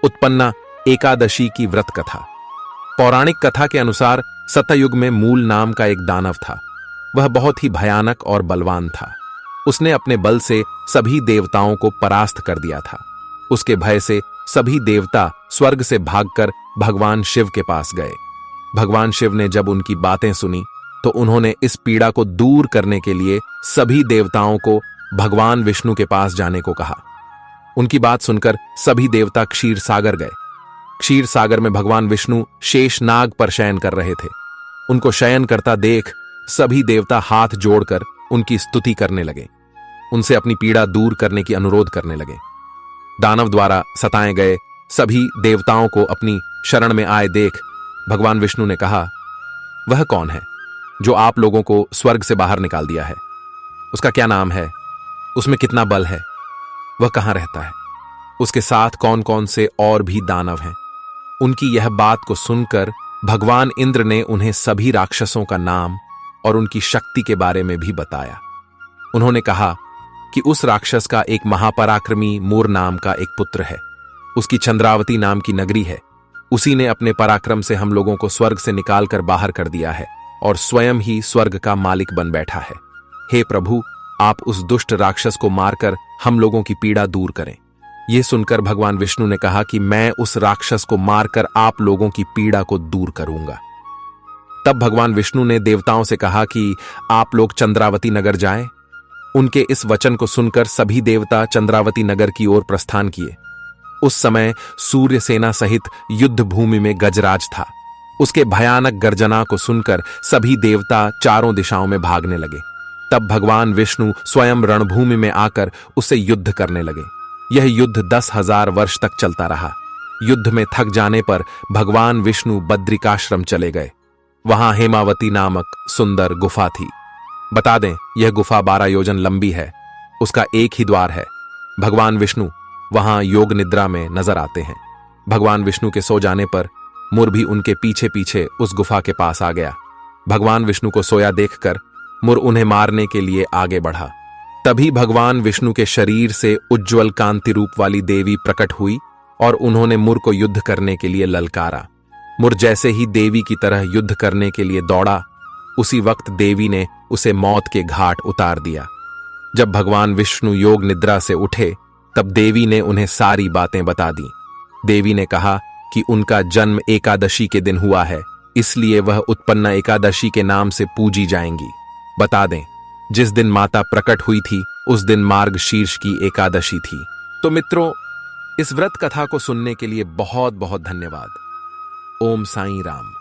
उत्पन्ना एकादशी की व्रत कथा। पौराणिक कथा के अनुसार सतयुग में मूल नाम का एक दानव था। वह बहुत ही भयानक और बलवान था। उसने अपने बल से सभी देवताओं को परास्त कर दिया था। उसके भय से सभी देवता स्वर्ग से भागकर भगवान शिव के पास गए। भगवान शिव ने जब उनकी बातें सुनी तो उन्होंने इस पीड़ा को दूर करने के लिए सभी देवताओं को भगवान विष्णु के पास जाने को कहा। उनकी बात सुनकर सभी देवता क्षीर सागर गए। क्षीर सागर में भगवान विष्णु शेष नाग पर शयन कर रहे थे। उनको शयन करता देख सभी देवता हाथ जोड़कर उनकी स्तुति करने लगे। उनसे अपनी पीड़ा दूर करने की अनुरोध करने लगे। दानव द्वारा सताए गए सभी देवताओं को अपनी शरण में आए देख भगवान विष्णु ने कहा, वह कौन है जो आप लोगों को स्वर्ग से बाहर निकाल दिया है? उसका क्या नाम है? उसमें कितना बल है? वह कहां रहता है? उसके साथ कौन कौन से और भी दानव हैं? उनकी यह बात को सुनकर भगवान इंद्र ने उन्हें सभी राक्षसों का नाम और उनकी शक्ति के बारे में भी बताया। उन्होंने कहा कि उस राक्षस का एक महापराक्रमी मूर नाम का एक पुत्र है। उसकी चंद्रावती नाम की नगरी है। उसी ने अपने पराक्रम से हम लोगों को स्वर्ग से निकालकर बाहर कर दिया है और स्वयं ही स्वर्ग का मालिक बन बैठा है। हे प्रभु, आप उस दुष्ट राक्षस को मारकर हम लोगों की पीड़ा दूर करें। यह सुनकर भगवान विष्णु ने कहा कि मैं उस राक्षस को मारकर आप लोगों की पीड़ा को दूर करूंगा। तब भगवान विष्णु ने देवताओं से कहा कि आप लोग चंद्रावती नगर जाएं। उनके इस वचन को सुनकर सभी देवता चंद्रावती नगर की ओर प्रस्थान किए। उस समय सूर्य सेना सहित युद्ध भूमि में गजराज था। उसके भयानक गर्जना को सुनकर सभी देवता चारों दिशाओं में भागने लगे। तब भगवान विष्णु स्वयं रणभूमि में आकर उससे युद्ध करने लगे। यह युद्ध 10,000 वर्ष तक चलता रहा। युद्ध में थक जाने पर भगवान विष्णु बद्रिकाश्रम चले गए। वहां हेमावती नामक सुंदर गुफा थी। बता दें, यह गुफा 12 योजन लंबी है। उसका एक ही द्वार है। भगवान विष्णु वहां योग निद्रा में नजर आते हैं। भगवान विष्णु के सो जाने पर मुर भी उनके पीछे पीछे उस गुफा के पास आ गया। भगवान विष्णु को सोया देखकर मुर उन्हें मारने के लिए आगे बढ़ा। तभी भगवान विष्णु के शरीर से उज्ज्वल कांति रूप वाली देवी प्रकट हुई और उन्होंने मुर को युद्ध करने के लिए ललकारा। मुर जैसे ही देवी की तरह युद्ध करने के लिए दौड़ा, उसी वक्त देवी ने उसे मौत के घाट उतार दिया। जब भगवान विष्णु योग निद्रा से उठे तब देवी ने उन्हें सारी बातें बता दी। देवी ने कहा कि उनका जन्म एकादशी के दिन हुआ है, इसलिए वह उत्पन्ना एकादशी के नाम से पूजी जाएंगी। बता दें, जिस दिन माता प्रकट हुई थी उस दिन मार्गशीर्ष की एकादशी थी। तो मित्रों, इस व्रत कथा को सुनने के लिए बहुत बहुत धन्यवाद। ओम साईं राम।